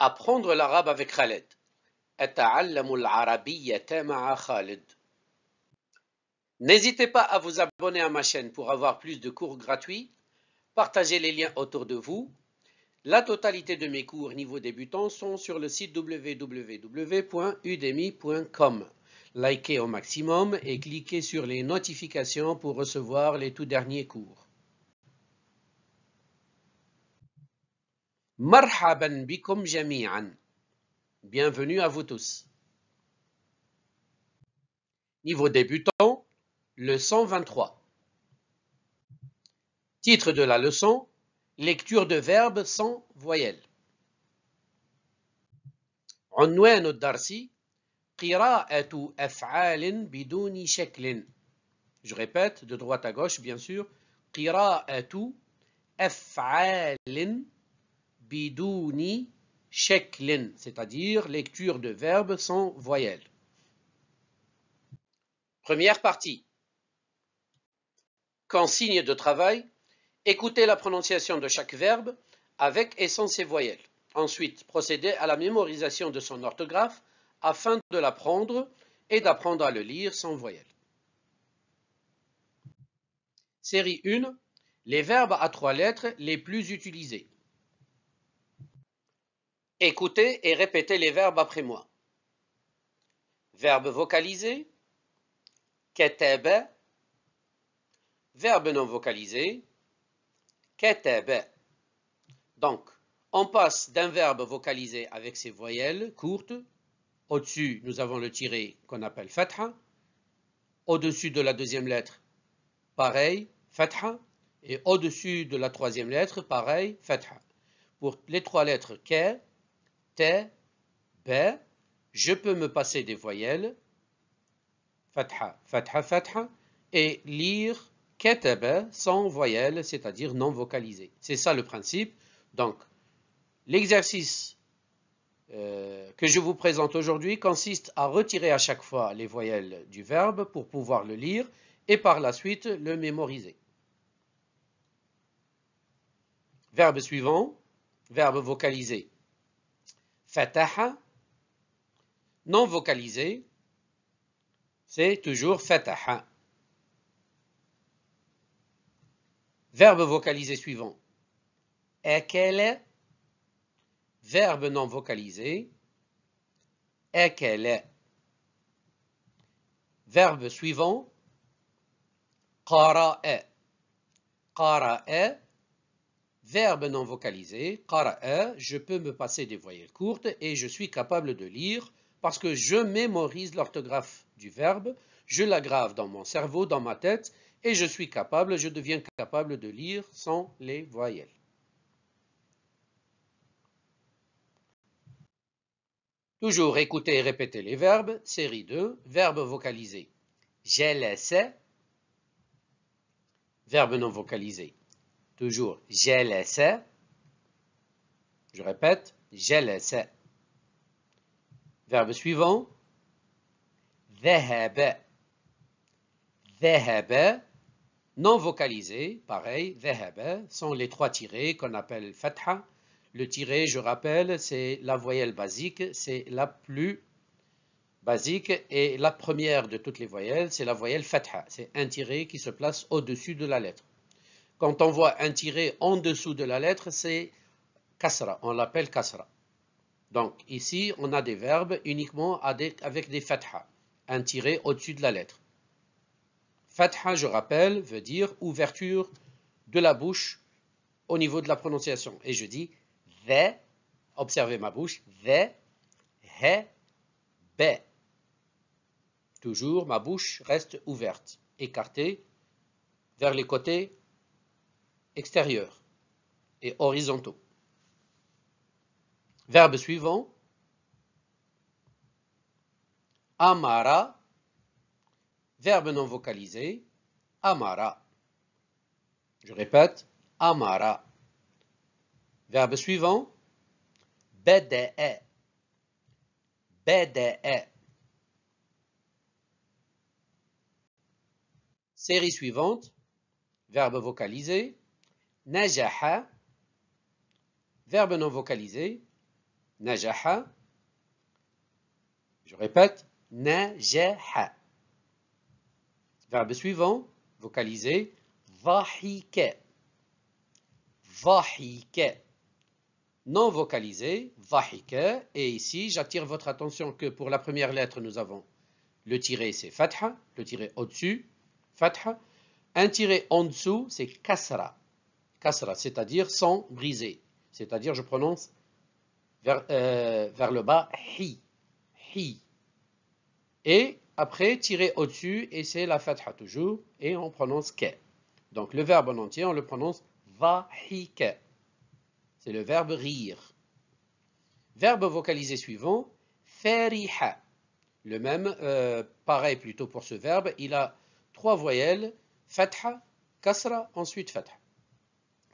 Apprendre l'arabe avec Khaled. أتعلم العربية مع خالد. N'hésitez pas à vous abonner à ma chaîne pour avoir plus de cours gratuits. Partagez les liens autour de vous. La totalité de mes cours niveau débutant sont sur le site www.udemy.com. Likez au maximum et cliquez sur les notifications pour recevoir les tout derniers cours. Marhaban bikum jami'an. Bienvenue à vous tous. Niveau débutant, leçon 23. Titre de la leçon, lecture de verbes sans voyelles. عنوان الدرس قراءة أفعال بدون شكل. Je répète de droite à gauche bien sûr. قراءة أفعال بدون شكل, c'est-à-dire lecture de verbes sans voyelles. Première partie. Qu'en signe de travail, écoutez la prononciation de chaque verbe avec et sans ses voyelles. Ensuite, procédez à la mémorisation de son orthographe afin de l'apprendre et d'apprendre à le lire sans voyelles. Série 1. Les verbes à 3 lettres les plus utilisés. Écoutez et répétez les verbes après moi. Verbe vocalisé, كتب. Verbe non vocalisé, كتب. Donc, on passe d'un verbe vocalisé avec ses voyelles courtes. Au-dessus, nous avons le tiré qu'on appelle fatha. Au-dessus de la deuxième lettre, pareil, fatha. Et au-dessus de la troisième lettre, pareil, fatha. Pour les trois lettres ke, te, be, je peux me passer des voyelles, fatha, fatha, fatha, et lire ketebe sans voyelles, c'est-à-dire non vocalisé. C'est ça le principe. Donc, l'exercice que je vous présente aujourd'hui consiste à retirer à chaque fois les voyelles du verbe pour pouvoir le lire et par la suite le mémoriser. Verbe suivant, verbe vocalisé. Fataha. Non vocalisé, c'est toujours fataha. Verbe vocalisé suivant. Akala. Verbe non vocalisé. Akala. Verbe suivant. Qara'a. Qara'a. Verbe non vocalisé. Qara'a. Je peux me passer des voyelles courtes et je suis capable de lire parce que je mémorise l'orthographe du verbe, je l'aggrave dans mon cerveau, dans ma tête, et je deviens capable de lire sans les voyelles. Toujours écouter et répéter les verbes. Série 2, verbe vocalisé. Jalasa. Verbe non vocalisé. Toujours jalasa. Je répète, jalasa. Verbe suivant. Dhahaba. Dhahaba. Non vocalisé, pareil, dhahaba, sont les trois tirés qu'on appelle fatha. Le tiré, je rappelle, c'est la voyelle basique, c'est la plus basique et la première de toutes les voyelles, c'est la voyelle fatha. C'est un tiré qui se place au-dessus de la lettre. Quand on voit un tiré en dessous de la lettre, c'est kasra, on l'appelle kasra. Donc ici, on a des verbes uniquement avec des fatha, un tiré au-dessus de la lettre. Fatha, je rappelle, veut dire ouverture de la bouche au niveau de la prononciation. Et je dis the, observez ma bouche, the, he, be. Toujours, ma bouche reste ouverte, écartée vers les côtés extérieurs et horizontaux. Verbe suivant. Amara. Verbe non vocalisé. Amara. Je répète. Amara. Verbe suivant. Bada'a. Bada'a. Série suivante. Verbe vocalisé. Najaha. Verbe non vocalisé. najaha. Je répète, najaha. Verbe suivant, vocalisé, dhahika. Dhahika. Non vocalisé, dhahika. Et ici, j'attire votre attention que pour la première lettre, nous avons le tiré, c'est fatha, le tiré au-dessus, fatha. Un tiré en dessous, c'est kasra. Kasra, c'est-à-dire sans briser. C'est-à-dire, je prononce vers le bas, hi. Hi. Et après, tiré au-dessus, et c'est la fatha toujours, et on prononce ke. Donc le verbe en entier, on le prononce dhahika. C'est le verbe rire. Verbe vocalisé suivant, fariha. Le même, pareil plutôt pour ce verbe, il a trois voyelles, fatha, kasra, ensuite fatha.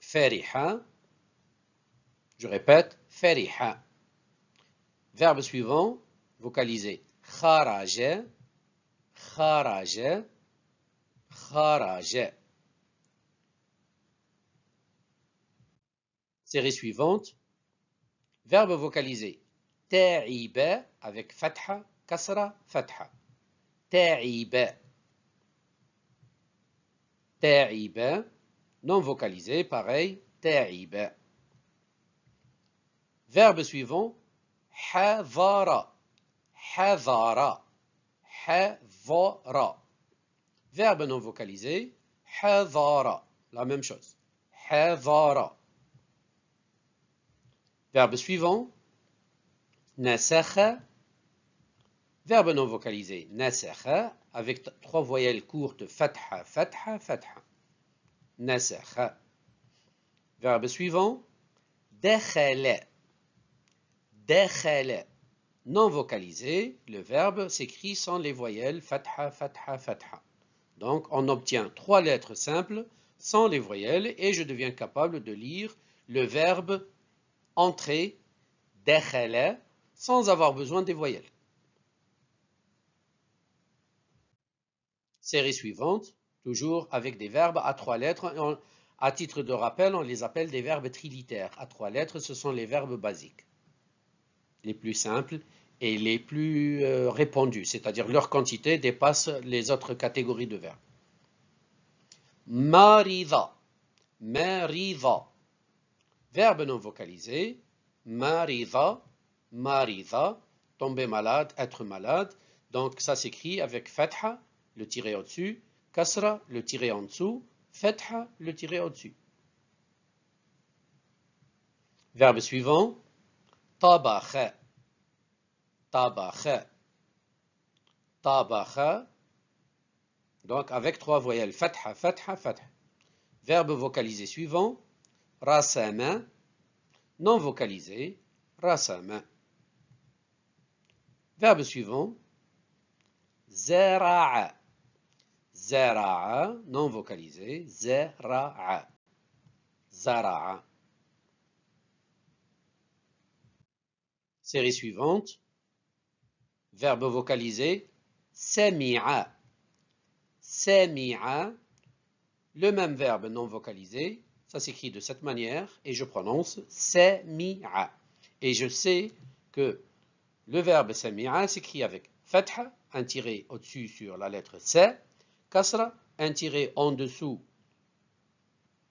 Fariha, je répète, fariha. Verbe suivant, vocalisé, kharaja, kharaja, kharaja. Série suivante, verbe vocalisé, ta'iba, avec fatha, kasra, fatha. Ta'iba. Ta'iba. Non vocalisé, pareil, ta'iba. Verbe suivant, hadara. Hadara. Hadara. Verbe non vocalisé, hadara. La même chose. Hadara. Verbe suivant, nasakha. Verbe non vocalisé, nasakha, avec trois voyelles courtes, fatha, fatha, fatha. Nasakha. Verbe suivant, dakhala. Dakhala. Non vocalisé, le verbe s'écrit sans les voyelles fatha, fatha, fatha. Donc on obtient trois lettres simples sans les voyelles et je deviens capable de lire le verbe entrer, dakhala, sans avoir besoin des voyelles. Série suivante, toujours avec des verbes à trois lettres. À titre de rappel, on les appelle des verbes trilitères. À trois lettres, ce sont les verbes basiques, les plus simples et les plus répandus, c'est-à-dire leur quantité dépasse les autres catégories de verbes. Marida, marida. Verbe non vocalisé, marida, marida, tomber malade, être malade. Donc ça s'écrit avec fatha, le tiré au-dessus, kasra, le tiré en dessous, fatha, le tiré au-dessus. Verbe suivant, tabakha, tabakha, tabakha. Donc avec trois voyelles, fatha, fatha, fatha. Verbe vocalisé suivant, rasama, non vocalisé, rasama. Verbe suivant, zara'a, zara'a, non vocalisé, zara'a, zara'a. Série suivante, verbe vocalisé, sami'a, sami'a. Le même verbe non vocalisé, ça s'écrit de cette manière et je prononce sami'a. Et je sais que le verbe sami'a s'écrit avec fatha, un tiré au-dessus sur la lettre sa, kasra, un tiré en dessous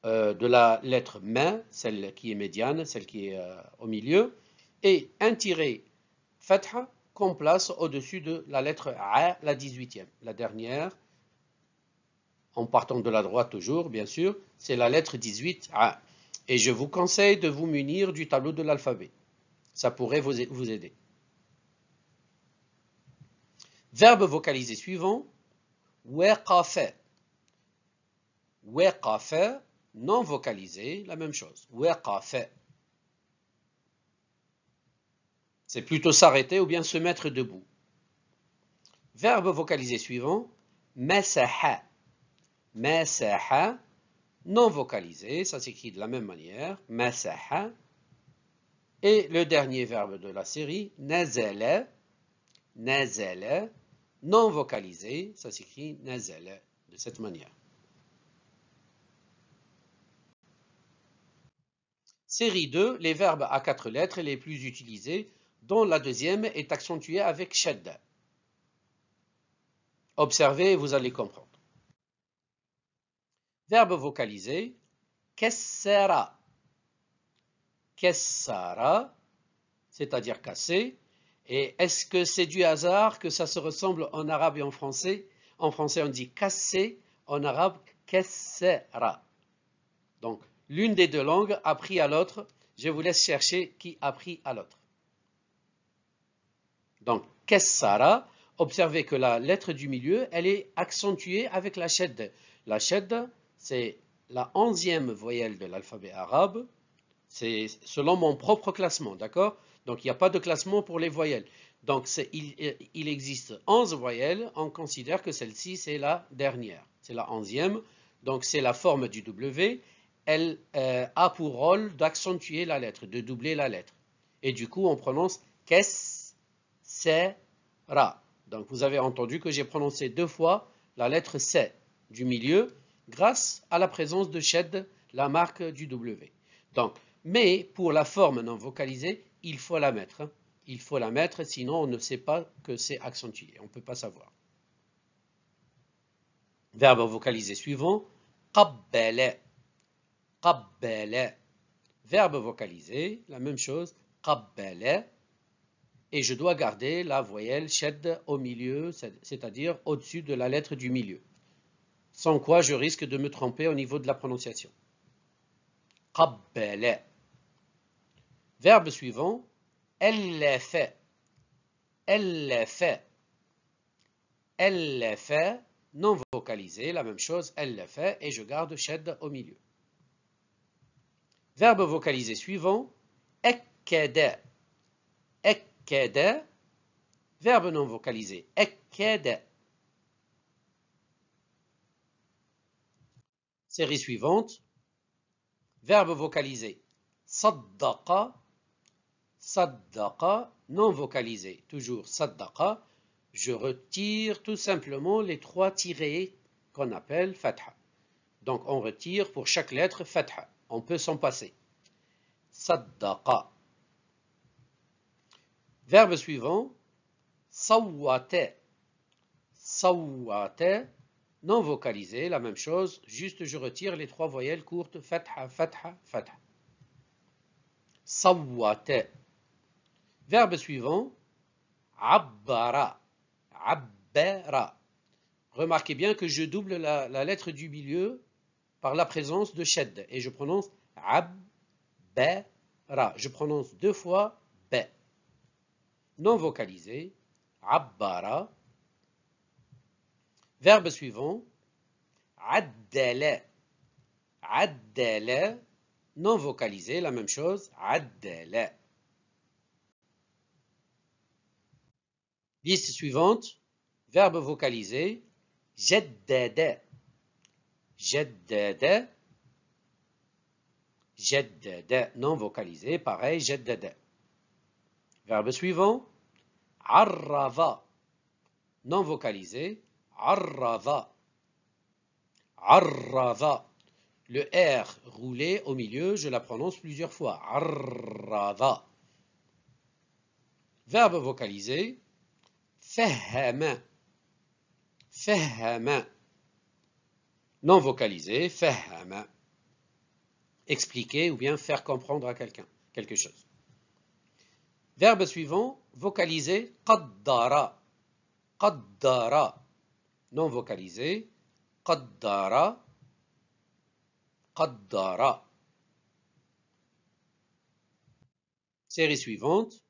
de la lettre ma, celle qui est médiane, celle qui est au milieu, et un tiré fatha qu'on place au-dessus de la lettre a, la 18e, la dernière. En partant de la droite toujours, bien sûr, c'est la lettre 18, A. Et je vous conseille de vous munir du tableau de l'alphabet. Ça pourrait vous aider. Verbe vocalisé suivant, waqafa. Waqafa, non vocalisé, la même chose. Waqafa. C'est plutôt s'arrêter ou bien se mettre debout. Verbe vocalisé suivant, masaha. Masaha, non vocalisé, ça s'écrit de la même manière, masaha. Et le dernier verbe de la série, nazala, nazala, non vocalisé, ça s'écrit nazala, de cette manière. Série 2, les verbes à 4 lettres les plus utilisés, dont la deuxième est accentuée avec shadda. Observez et vous allez comprendre. Verbe vocalisé, kessara. Kessara, c'est-à-dire casser. Et est-ce que c'est du hasard que ça se ressemble en arabe et en français? En français, on dit casser, en arabe, kessara. Donc, l'une des deux langues a pris à l'autre. Je vous laisse chercher qui a pris à l'autre. Donc, kessara, observez que la lettre du milieu, elle est accentuée avec la shedd. La shedd, c'est la 11e voyelle de l'alphabet arabe. C'est selon mon propre classement, d'accord? Donc, il n'y a pas de classement pour les voyelles. Donc, il existe 11 voyelles. On considère que celle-ci, c'est la dernière. C'est la 11e. Donc, c'est la forme du W. Elle a pour rôle d'accentuer la lettre, de doubler la lettre. Et du coup, on prononce kes, se, ra. Donc, vous avez entendu que j'ai prononcé 2 fois la lettre C du milieu grâce à la présence de shed, la marque du W. Donc, mais pour la forme non vocalisée, il faut la mettre. Il faut la mettre, sinon on ne sait pas que c'est accentué. On ne peut pas savoir. Verbe vocalisé suivant, qabbala. Qabbala. Verbe vocalisé, la même chose, qabbala. Et je dois garder la voyelle shed au milieu, c'est-à-dire au-dessus de la lettre du milieu. Sans quoi je risque de me tromper au niveau de la prononciation. Qabbala. Verbe suivant, elle fait. Elle fait. Elle fait, non vocalisé, la même chose, elle fait, et je garde shed au milieu. Verbe vocalisé suivant, ekkada. Ekkada. Verbe non vocalisé, ekkada. Série suivante, verbe vocalisé, saddaqa. Saddaqa, non vocalisé, toujours saddaqa. Je retire tout simplement les 3 tirés qu'on appelle fatha. Donc on retire pour chaque lettre fatha. On peut s'en passer. Saddaqa. Verbe suivant, sawwata. Sawwata, non vocalisé, la même chose, juste je retire les 3 voyelles courtes fatha, fatha, fatha. Sawwata. Verbe suivant, abbara. Abbara. Remarquez bien que je double la lettre du milieu par la présence de shed et je prononce abbara. Je prononce 2 fois b. Non vocalisé, abbara. Verbe suivant, addala. Addala. Non vocalisé, la même chose, addala. Liste suivante, verbe vocalisé, jaddada. Jaddada. Jaddada, non vocalisé, pareil, jaddada. Verbe suivant, arrava. Non vocalisé, arrava. Arrava. Le R roulé au milieu, je la prononce plusieurs fois. Arrava. Verbe vocalisé, fahama. Fahama. Non vocalisé, fahama. Expliquer ou bien faire comprendre à quelqu'un quelque chose. Verbe suivant, vocalisé, qaddara. Qaddara. Non vocalisé, qaddara. Qaddara. Série suivante,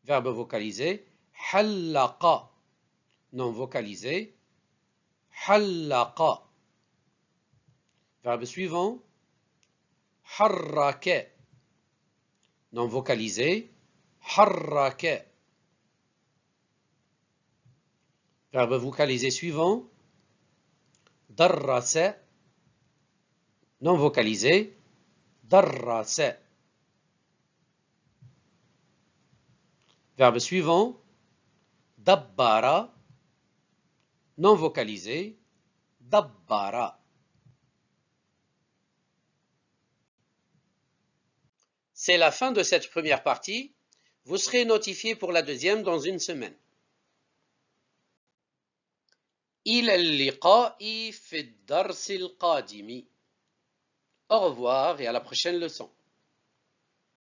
verbe vocalisé, hallaqa. Non vocalisé, hallaqa. Verbe suivant, harraka. Non vocalisé, harraka. Verbe vocalisé suivant, darrasa. Non vocalisé, darrasa. Verbe suivant, dabbara. Non vocalisé, dabbara. C'est la fin de cette première partie. Vous serez notifié pour la deuxième dans une semaine. إلى اللقاء في الدرس القادم. Au revoir et à la prochaine leçon.